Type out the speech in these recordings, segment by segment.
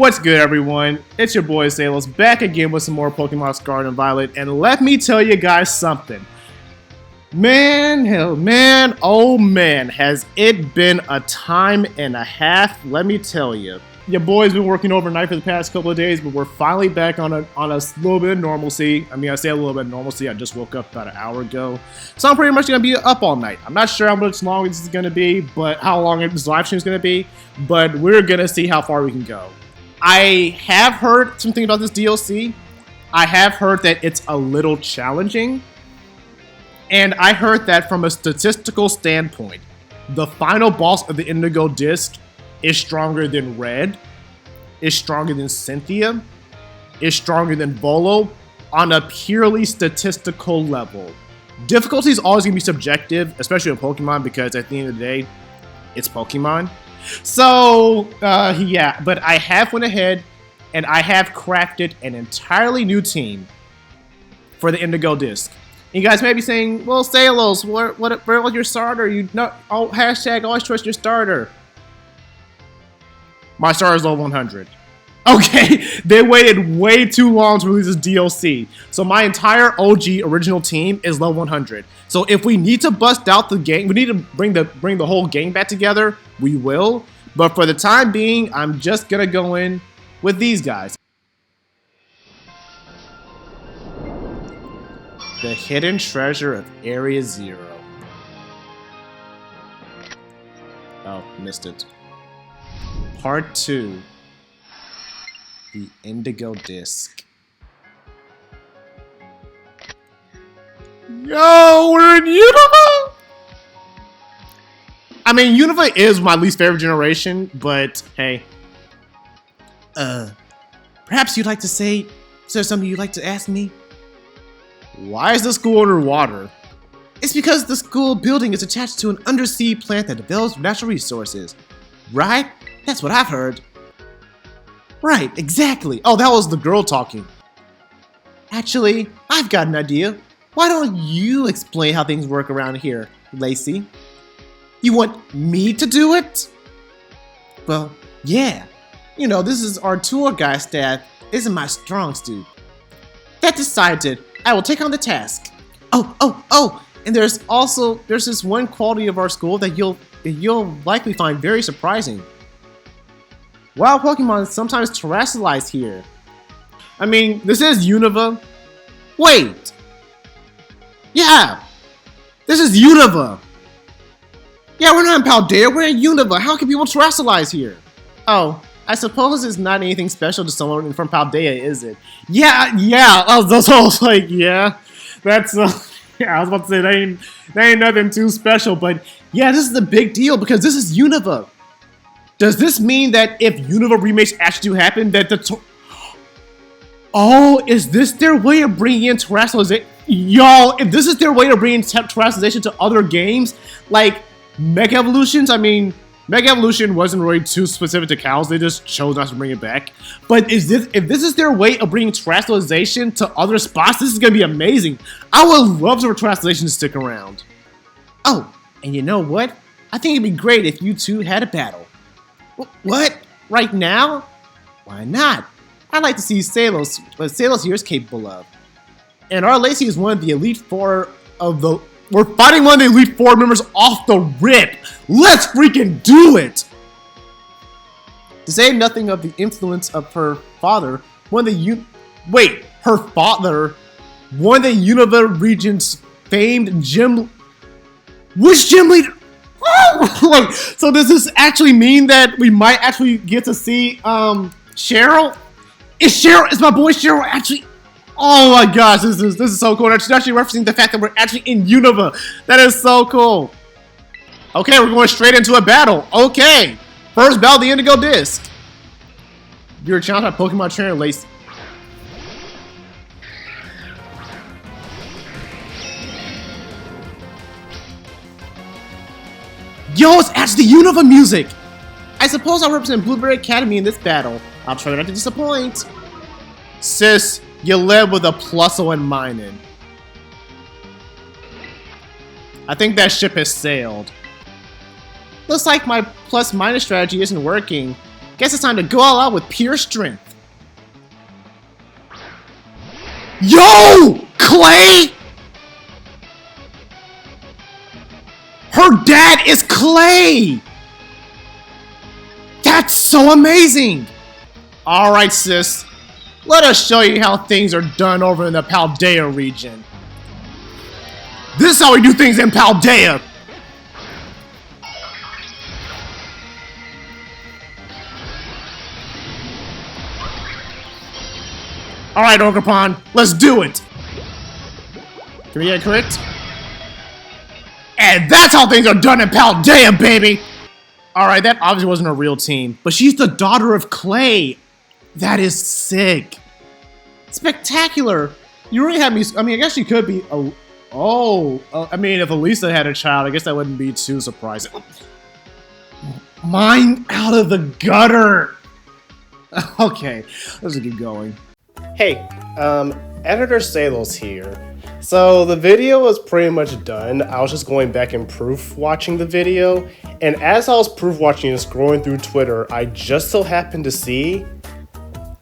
What's good, everyone? It's your boy Salos back again with some more Pokemon Scarlet and Violet, and let me tell you guys something. Man, hell, man, oh man, has it been a time and a half, let me tell you. Your boy's been working overnight for the past couple of days, but we're finally back on a little bit of normalcy. I mean, I say a little bit of normalcy, I just woke up about an hour ago. So I'm pretty much going to be up all night. I'm not sure how much longer this is going to be, but how long this live stream is going to be, but we're going to see how far we can go. I have heard something about this DLC. I have heard that it's a little challenging. And I heard that from a statistical standpoint, the final boss of the Indigo disc is stronger than Red, is stronger than Cynthia, is stronger than Volo on a purely statistical level. Difficulty is always going to be subjective, especially in Pokemon, because at the end of the day, it's Pokemon. So, yeah, but I have went ahead and I have crafted an entirely new team for the Indigo disc. You guys may be saying, well, Salos, where was your starter? Hashtag always trust your starter. My starter is level 100. Okay, they waited way too long to release this DLC. So my entire OG original team is level 100. So if we need to bust out the gang, we need to bring the whole gang back together, we will. But for the time being, I'm just gonna go in with these guys. The hidden treasure of Area 0. Oh, missed it. Part 2. The Indigo disc. Yo, we're in Unova! I mean, Unova is my least favorite generation, but hey. Perhaps you'd like to say, is there something you'd like to ask me? Why is the school underwater? It's because the school building is attached to an undersea plant that develops natural resources. Right? That's what I've heard. Right, exactly. Oh, that was the girl talking. Actually, I've got an idea. Why don't you explain how things work around here, Lacey? You want me to do it? Well, yeah. You know, this is our tour guide staff. Isn't my strong suit. That decided, I will take on the task. Oh, and there's this one quality of our school that you'll likely find very surprising. Wild Pokemon sometimes terrestrialize here. I mean, this is Unova. Wait! Yeah! This is Unova! Yeah, we're not in Paldea, we're in Unova. How can people terrestrialize here? Oh, I suppose it's not anything special to someone from Paldea, is it? Yeah, that's what I was like, yeah. That's, yeah, I was about to say, that ain't nothing too special, but yeah, this is a big deal because this is Unova. Does this mean that if Unova remakes actually do happen, that oh, is this their way of bringing in terrestrialization? Yo, if this is their way of bringing terrestrialization to other games, like Mega Evolutions, I mean, Mega Evolution wasn't really too specific to cows, they just chose not to bring it back. But if this is their way of bringing terrestrialization to other spots, this is going to be amazing. I would love for terrestrialization to stick around. Oh, and you know what? I think it'd be great if you two had a battle. What? Right now? Why not? I'd like to see Salos, what Salos here is capable of. And our Lacey is one of the Elite Four of the... We're fighting one of the Elite Four members off the rip! Let's freaking do it! To say nothing of the influence of her father, one of the her father, one of the Unova region's famed gym... Which gym leader? Like, so does this actually mean that we might actually get to see Cheryl? Is my boy Cheryl actually? Oh my gosh, this is so cool. She's actually referencing the fact that we're actually in Unova. That is so cool. Okay, we're going straight into a battle. Okay, first battle, the Indigo disc. You're challenged by Pokemon trainer Lacey. Yo, it's actually Unova music! I suppose I'll represent Blueberry Academy in this battle. I'll try not to disappoint. Sis, you live with a +0 in mining. I think that ship has sailed. Looks like my plus-minus strategy isn't working. Guess it's time to go all out with pure strength. Yo! Clay? Her dad is Clay! That's so amazing! Alright, sis. Let us show you how things are done over in the Paldea region. This is how we do things in Paldea! Alright, Orcapon, let's do it! Can we get a crit? And that's how things are done in Paldea, baby! Alright, that obviously wasn't a real team, but she's the daughter of Clay! That is sick! Spectacular! You really had me. I mean, I guess she could be. I mean, if Elisa had a child, I guess that wouldn't be too surprising. Mine out of the gutter! Okay, let's keep going. Hey, Editor Salos here. So the video was pretty much done. I was just going back and proof watching the video, and as I was proof watching and scrolling through Twitter, I just so happened to see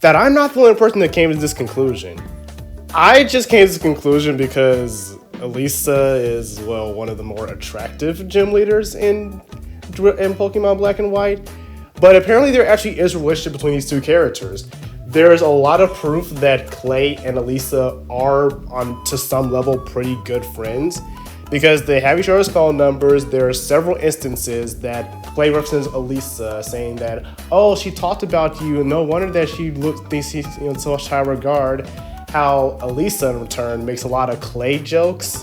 that I'm not the only person that came to this conclusion. I just came to this conclusion because Elisa is, well, one of the more attractive gym leaders in Pokemon Black and White, but apparently there actually is a relationship between these two characters. There's a lot of proof that Clay and Elisa are, to some level, pretty good friends because they have each other's phone numbers. There are several instances that Clay represents Elisa, saying that, oh, she talked about you, and no wonder that she thinks she's so high regard. How Elisa, in return, makes a lot of Clay jokes.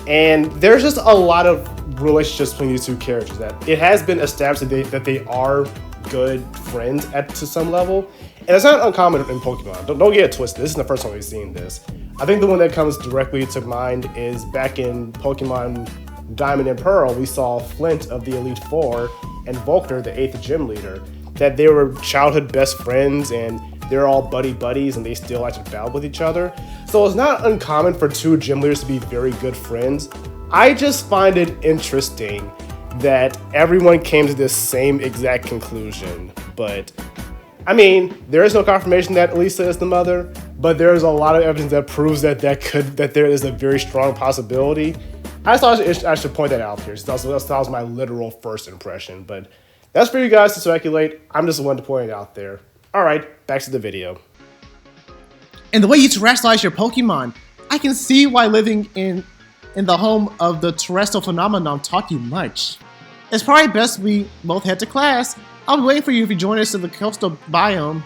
And there's just a lot of relationships between these two characters that it has been established that they are good friends to some level. And it's not uncommon in Pokemon. Don't get it twisted. This is the first time we've seen this. I think the one that comes directly to mind is back in Pokemon Diamond and Pearl, we saw Flint of the Elite Four and Volkner, the 8th gym leader, that they were childhood best friends and they're all buddies and they still like to battle with each other. So it's not uncommon for two gym leaders to be very good friends. I just find it interesting that everyone came to this same exact conclusion. But I mean, there is no confirmation that Elisa is the mother, but there is a lot of evidence that proves that there is a very strong possibility. I thought I should point that out here. So that was my literal first impression, but that's for you guys to speculate. I'm just the one to point it out there. All right, back to the video. And the way you terrestrialize your Pokemon, I can see why living in the home of the terrestrial phenomenon taught you much. It's probably best we both head to class. I'll be waiting for you if you join us in the coastal biome.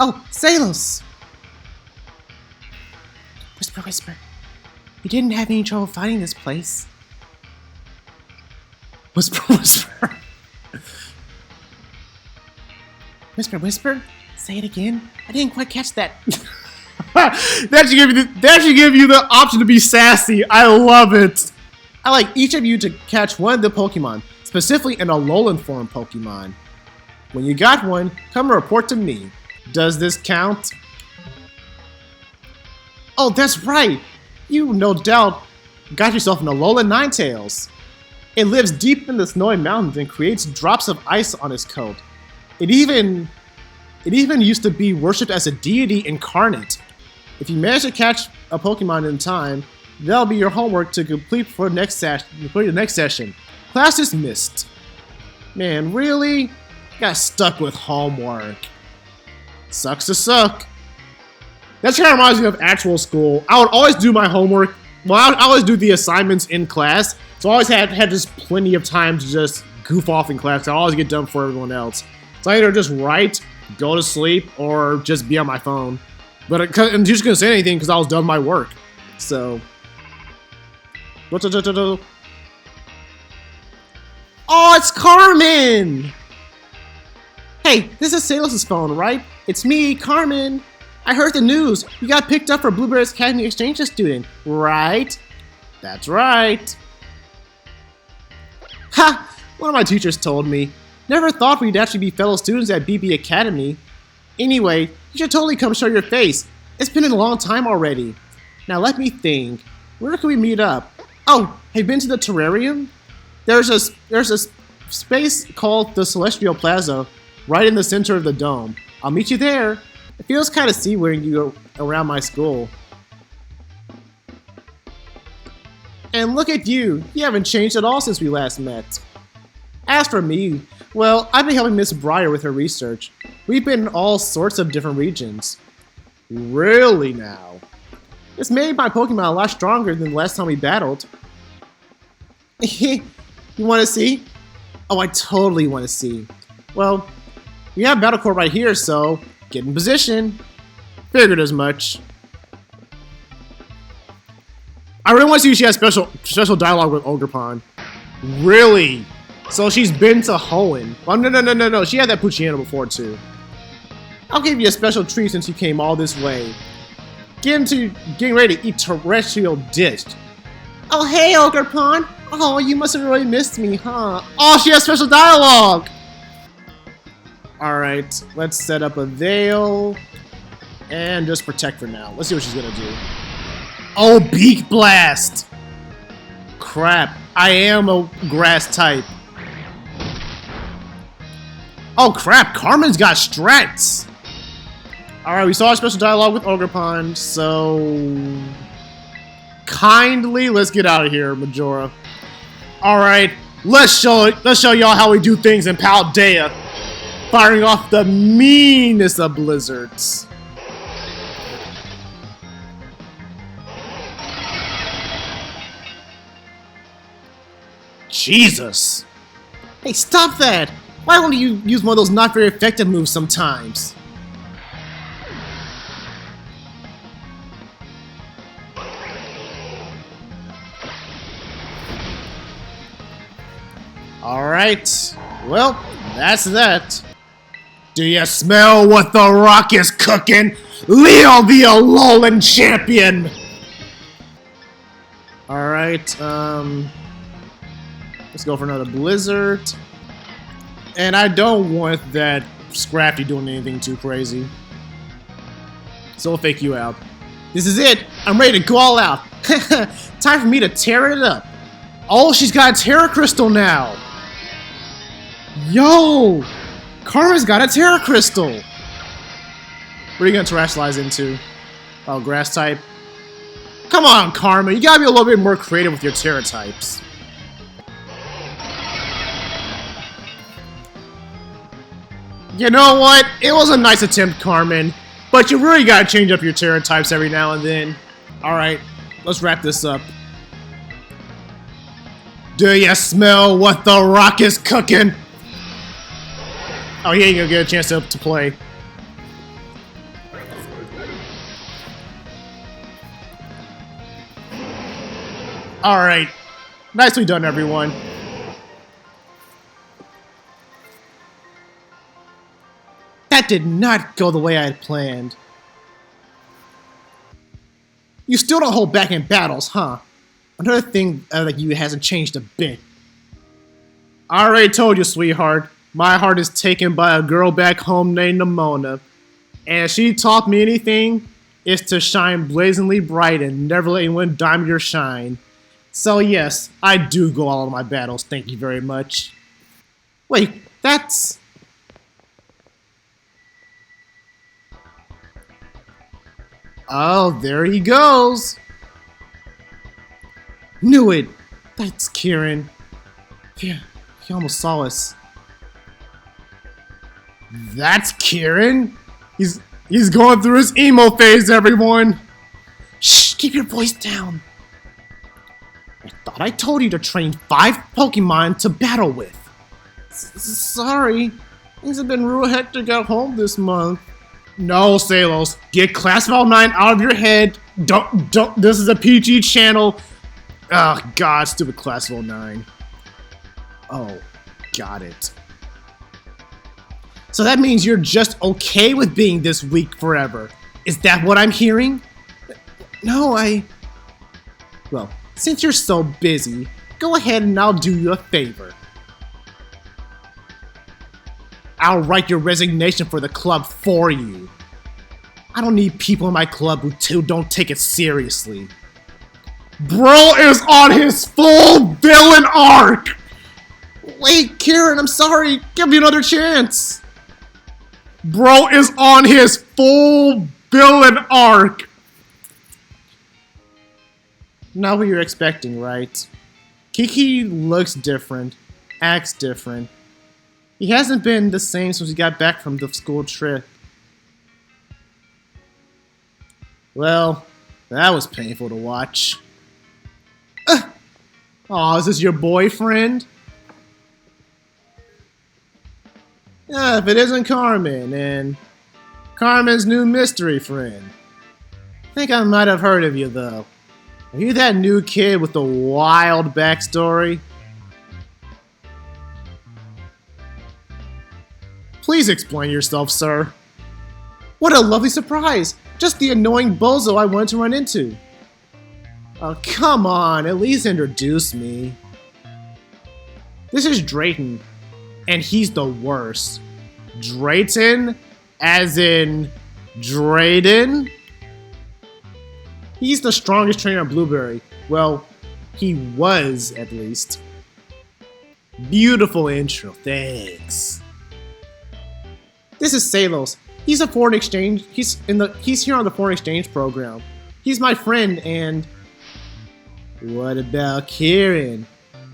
Oh, Salos! Whisper, whisper. You didn't have any trouble finding this place. Whisper, whisper. Whisper, whisper. Say it again. I didn't quite catch that. That should give you the option to be sassy. I love it. I like each of you to catch one of the Pokemon, specifically an Alolan form Pokemon. When you got one, come report to me. Does this count? Oh, that's right. You no doubt got yourself an Alolan Ninetales. It lives deep in the snowy mountains and creates drops of ice on its coat. It even used to be worshipped as a deity incarnate. If you manage to catch a Pokemon in time, that'll be your homework to complete for the next session. Class dismissed. Man, really? Got stuck with homework. Sucks to suck. That kind of reminds me of actual school. I would always do my homework. Well, I always do the assignments in class. So I always had just plenty of time to just goof off in class. I always get done before everyone else. So I either just write, go to sleep, or just be on my phone. But I'm just gonna say anything because I was done my work. So. Oh, it's Carmen! Hey, this is Salos' phone, right? It's me, Carmen. I heard the news. You got picked up for Blueberry's Academy exchange student, right? That's right. Ha! One of my teachers told me. Never thought we'd actually be fellow students at BB Academy. Anyway, you should totally come show your face. It's been a long time already. Now let me think. Where can we meet up? Oh, have you been to the terrarium? there's a space called the Celestial Plaza right in the center of the dome. I'll meet you there. It feels kind of seaward when you go around my school. And look at you. You haven't changed at all since we last met. As for me, well, I've been helping Miss Breyer with her research. We've been in all sorts of different regions. Really now? This made my Pokemon a lot stronger than the last time we battled. You want to see? Oh, I totally want to see. Well, we have Battle Court right here, so get in position. Figured as much. I really want to see if she has special dialogue with Ogerpon. Really? So she's been to Hoenn. Well, no. She had that Poochyena before, too. I'll give you a special treat since you came all this way. Getting ready to eat terrestrial dish. Oh, hey, Ogerpon. Oh, you must have really missed me, huh? Oh, she has special dialogue! Alright, let's set up a veil. And just protect for now. Let's see what she's gonna do. Oh, Beak Blast! Crap, I am a grass type. Oh crap, Carmen's got strats! Alright, we saw a special dialogue with Ogerpon, so... kindly, let's get out of here, Majora. Alright, let's show y'all how we do things in Paldea. Firing off the meanest of blizzards. Jesus! Hey, stop that! Why don't you use one of those not very effective moves sometimes? Alright, well, that's that. Do you smell what the Rock is cooking? Leo the Alolan champion! Alright, let's go for another Blizzard. And I don't want that Scrafty doing anything too crazy. So we'll fake you out. This is it! I'm ready to go all out! Time for me to tear it up! Oh, she's got a Terra Crystal now! Yo! Karma's got a Terra Crystal! What are you gonna terrestrialize into? Oh, grass type? Come on, Karma, you gotta be a little bit more creative with your Terra types. You know what? It was a nice attempt, Carmen, but you really gotta change up your Terra types every now and then. Alright, let's wrap this up. Do you smell what the Rock is cooking? Oh, he ain't gonna get a chance to play. Alright. Nicely done, everyone. That did not go the way I had planned. You still don't hold back in battles, huh? Another thing like you hasn't changed a bit. I already told you, sweetheart. My heart is taken by a girl back home named Nimona. And if she taught me anything, it's to shine blazingly bright and never let anyone dim your shine. So yes, I do go all of my battles, thank you very much. Wait, that's... Oh, there he goes! Knew it! That's Kieran. Yeah, he almost saw us. That's Kieran? He's going through his emo phase, everyone! Shh, keep your voice down. I thought I told you to train 5 Pokemon to battle with. Sorry, things have been real hectic at home this month. No, Salos, get Class of 9 out of your head. Don't, this is a PG channel. Oh, God, stupid Class of 9. Oh, got it. So that means you're just okay with being this weak forever. Is that what I'm hearing? No, Well, since you're so busy, go ahead and I'll do you a favor. I'll write your resignation for the club for you. I don't need people in my club who don't take it seriously. Bro is on his full villain arc! Wait, Kieran, I'm sorry. Give me another chance. Bro is on his full villain arc. Not what you're expecting, right? Kiki looks different, acts different. He hasn't been the same since he got back from the school trip. Well, that was painful to watch. Aw, is this your boyfriend? Yeah, if it isn't Carmen, and Carmen's new mystery friend. I think I might have heard of you, though. Are you that new kid with the wild backstory? Please explain yourself, sir. What a lovely surprise! Just the annoying bozo I wanted to run into. Oh, come on, at least introduce me. This is Drayton, and he's the worst. Drayton? As in Drayton? He's the strongest trainer on Blueberry. Well, he was, at least. Beautiful intro, thanks. This is Salos. He's a foreign exchange. He's here on the foreign exchange program. He's my friend, and what about Kieran?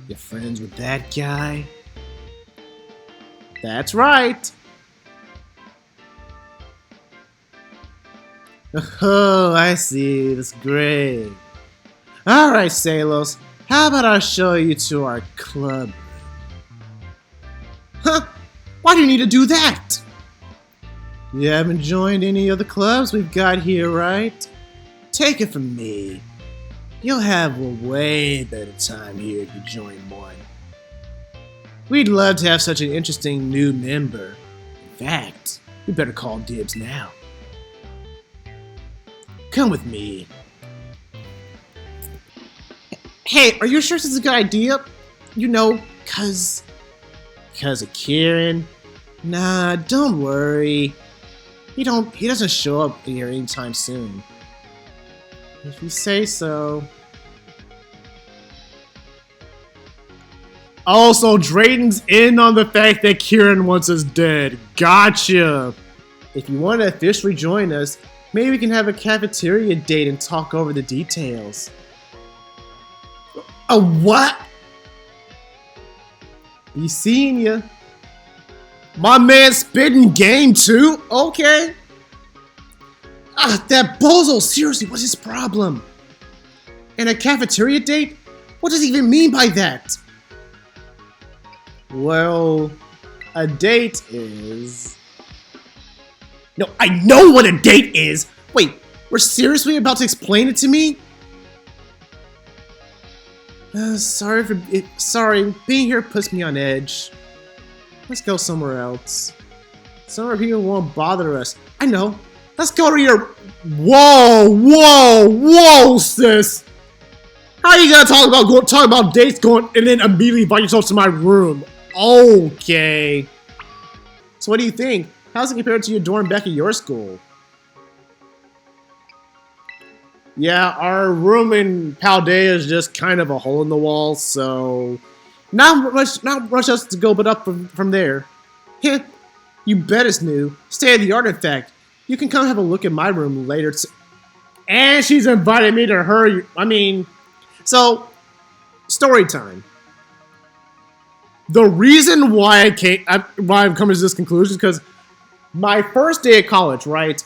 You friends with that guy? That's right. Oh, I see. That's great. Alright, Salos. How about I show you to our club? Huh? Why do you need to do that? You haven't joined any of the clubs we've got here, right? Take it from me. You'll have a way better time here if you join one. We'd love to have such an interesting new member. In fact, we better call dibs now. Come with me. Hey, are you sure this is a good idea? You know, cause of Kieran? Nah, don't worry. He doesn't show up here anytime soon. If you say so. Also, Drayton's in on the fact that Kieran wants us dead. Gotcha! If you want to officially join us, maybe we can have a cafeteria date and talk over the details. A what? Be seeing ya. My man spitting game too? Okay. Ah, that bozo, seriously, what's his problem? And a cafeteria date? What does he even mean by that? Well, a date is... No, I know what a date is! Wait, we're seriously about to explain it to me? Sorry, being here puts me on edge. Let's go somewhere else. Somewhere people won't bother us. I know. Let's go to your... Whoa, sis! How are you gonna talk about dates going and then immediately invite yourself to my room? Okay. So what do you think? How's it compared to your dorm back at your school? Yeah, our room in Paldea is just kind of a hole in the wall, so not much else to go but up from there. Heh, you bet it's new. State-of-the-art, in fact. You can come have a look at my room later. And she's invited me to her. So story time. The reason why I'm coming to this conclusion is because my first day at college, right?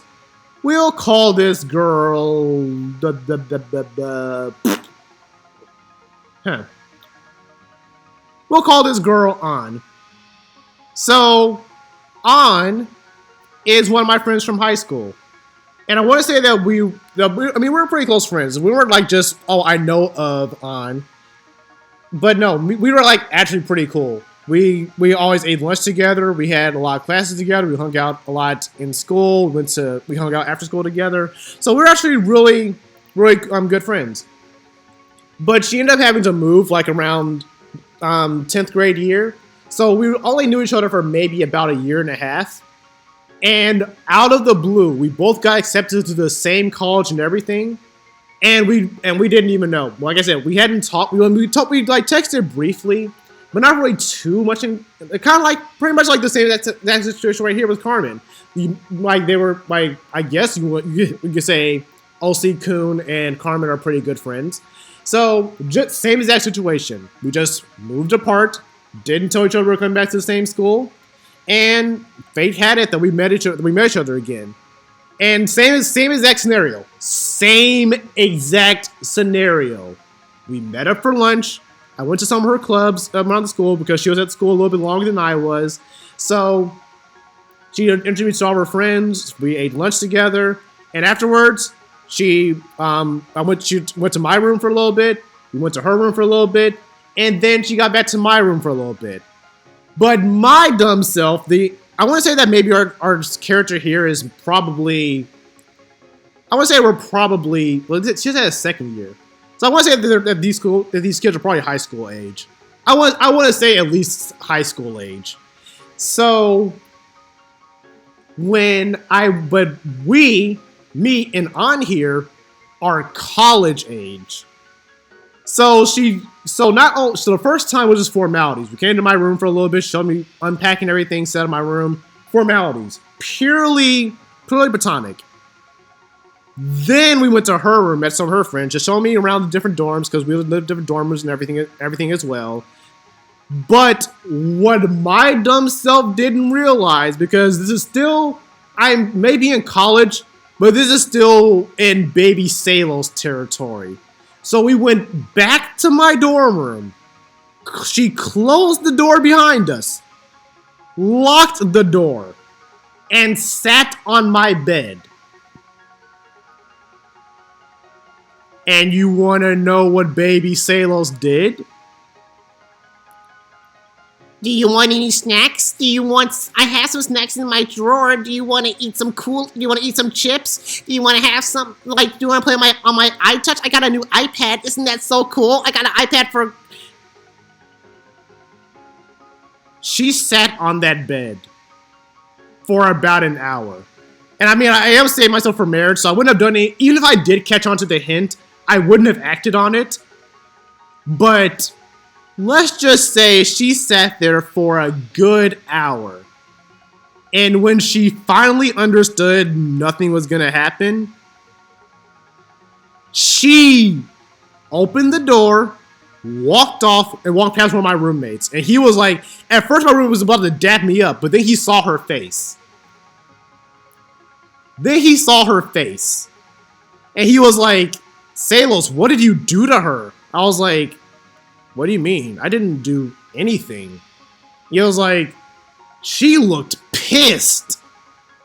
We'll call this girl... We'll call this girl An. So, An is one of my friends from high school. And I want to say that we were pretty close friends. We weren't like just, oh, I know of An. But no, we were like actually pretty cool. We always ate lunch together. We had a lot of classes together. We hung out a lot in school. We hung out after school together. So we were actually really good friends. But she ended up having to move like around 10th grade year. So we only knew each other for maybe about a year and a half. And out of the blue, we both got accepted to the same college and everything. And we didn't even know. Like I said, we hadn't talked. We like texted briefly. but not really too much. Kind of like pretty much like the same that situation right here with Carmen. Like they were like, I guess you could say OC Kun and Carmen are pretty good friends. So just same exact situation. We just moved apart, didn't tell each other we were coming back to the same school, and fate had it that we met each other again. And same exact scenario. Same exact scenario. We met up for lunch. I went to some of her clubs around the school because she was at school a little bit longer than I was. So she introduced me to all of her friends. We ate lunch together. And afterwards, she went to my room for a little bit. We went to her room for a little bit. And then she got back to my room for a little bit. But my dumb self, I want to say that maybe our character here is probably, I want to say we're probably, well, she's at a second year. So I want to say that these kids are probably high school age. I want to say at least high school age. So me and On here are college age. So the first time was just formalities. We came to my room for a little bit, showed me unpacking everything, set up my room. Formalities. Purely platonic. Then we went to her room, met some of her friends, just showing me around the different dorms, because we lived in different dorm rooms and everything as well. But what my dumb self didn't realize, because this is still, I'm maybe in college, but this is still in baby Salos territory. So we went back to my dorm room. She closed the door behind us, locked the door, and sat on my bed. And you want to know what baby Salos did? Do you want any snacks? I have some snacks in my drawer. Do you want to eat some do you want to eat some chips? Do you want to have some, do you want to play on my iTouch? I got a new iPad. Isn't that so cool? I got an iPad for... She sat on that bed for about an hour. And I mean, I am saving myself for marriage, so I wouldn't have done it. Even if I did catch on to the hint, I wouldn't have acted on it. But let's just say she sat there for a good hour. And when she finally understood nothing was going to happen, she opened the door, walked off, and walked past one of my roommates. And he was like, at first my roommate was about to dap me up, but then he saw her face. And he was like, Salos, what did you do to her? I was like, what do you mean? I didn't do anything. He was like, she looked pissed.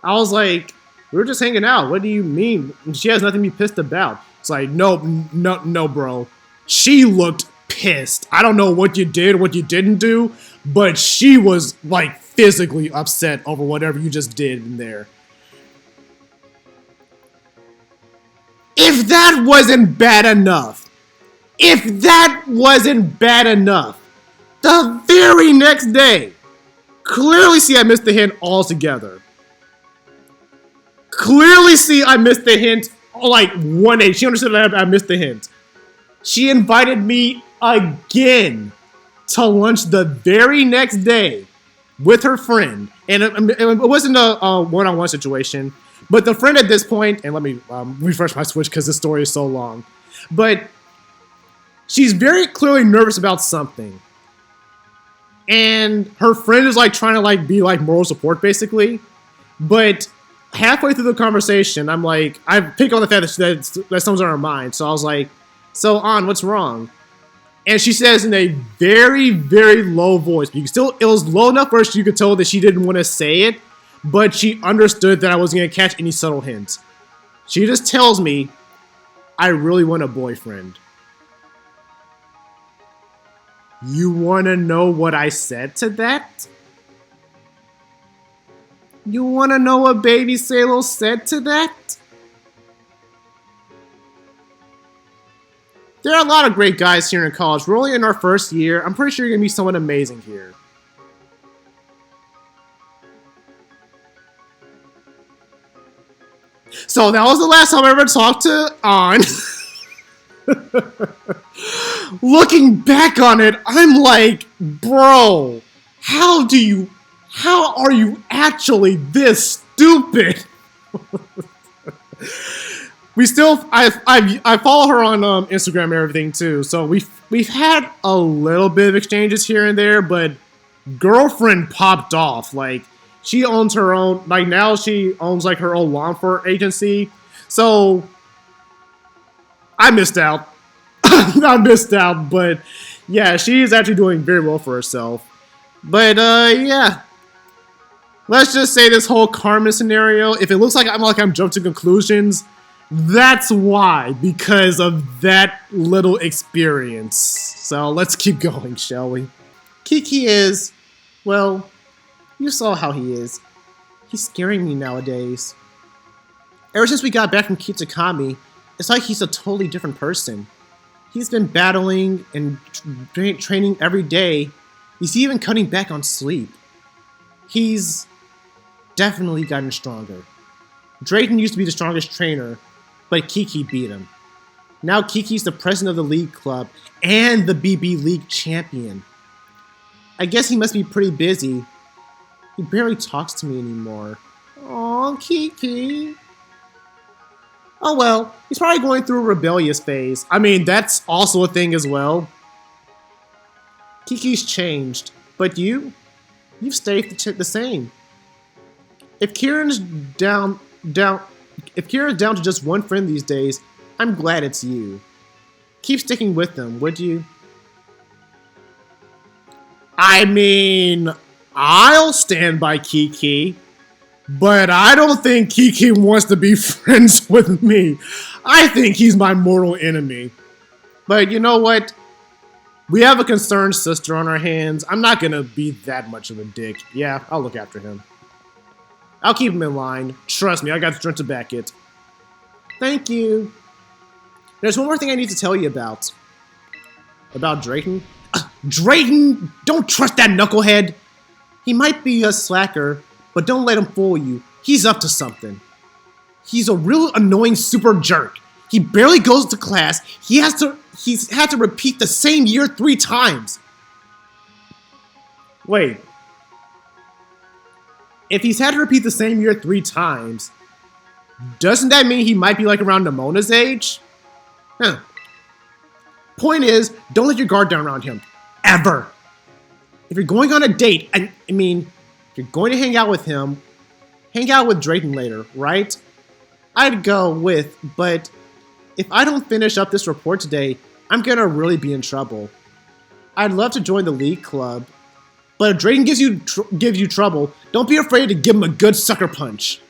I was like, we were just hanging out. What do you mean? She has nothing to be pissed about. It's like, no, bro. She looked pissed. I don't know what you did, what you didn't do, but she was like physically upset over whatever you just did in there. If that wasn't bad enough, the very next day, clearly see I missed the hint altogether. Like 1-8. She understood that I missed the hint. She invited me again to lunch the very next day with her friend. And it wasn't a one-on-one situation. But the friend at this point, and let me refresh my switch because this story is so long. But she's very clearly nervous about something. And her friend is like trying to like be like moral support basically. But halfway through the conversation, I'm like, I pick on the fact that someone's on her mind. So I was like, so On, what's wrong? And she says in a very, very low voice. It was low enough where you could tell that she didn't want to say it. But she understood that I wasn't going to catch any subtle hints. She just tells me, I really want a boyfriend. You want to know what I said to that? You want to know what baby Salos said to that? There are a lot of great guys here in college. We're only in our first year. I'm pretty sure you're going to meet someone amazing here. So that was the last time I ever talked to On. Looking back on it, I'm like, Bro, how are you actually this stupid? I follow her on Instagram and everything too, so we've had a little bit of exchanges here and there, but girlfriend popped off. Like, she owns her own, like now she owns like her own law enforcement agency, so I missed out. I missed out, but yeah, she is actually doing very well for herself. But yeah. Let's just say this whole Carmen scenario, if it looks like I'm jumping to conclusions, that's why, because of that little experience. So let's keep going, shall we? Kiki is, well, you saw how he is. He's scaring me nowadays. Ever since we got back from Kitakami, it's like he's a totally different person. He's been battling and training every day. He's even cutting back on sleep. He's definitely gotten stronger. Drayton used to be the strongest trainer, but Kiki beat him. Now Kiki's the president of the league club and the BB League champion. I guess he must be pretty busy. He barely talks to me anymore. Aw, Kiki. Oh well, he's probably going through a rebellious phase. I mean, that's also a thing as well. Kiki's changed, but you've stayed the same. If Kieran's down to just one friend these days, I'm glad it's you. Keep sticking with them, would you? I mean, I'll stand by Kiki, but I don't think Kiki wants to be friends with me. I think he's my mortal enemy. But you know what? We have a concerned sister on our hands. I'm not gonna be that much of a dick. Yeah, I'll look after him. I'll keep him in line. Trust me, I got the strength to back it. Thank you. There's one more thing I need to tell you about. About Drayton. Drayton! Don't trust that knucklehead! He might be a slacker, but don't let him fool you. He's up to something. He's a real annoying super jerk. He barely goes to class. He's had to repeat the same year 3 times. Wait. If he's had to repeat the same year 3 times, doesn't that mean he might be like around Namona's age? Huh. Point is, don't let your guard down around him. Ever. If you're going on a date, I mean, if you're going to hang out with him, hang out with Drayton later, right? I'd go with, but if I don't finish up this report today, I'm gonna really be in trouble. I'd love to join the league club, but if Drayton gives you trouble, don't be afraid to give him a good sucker punch.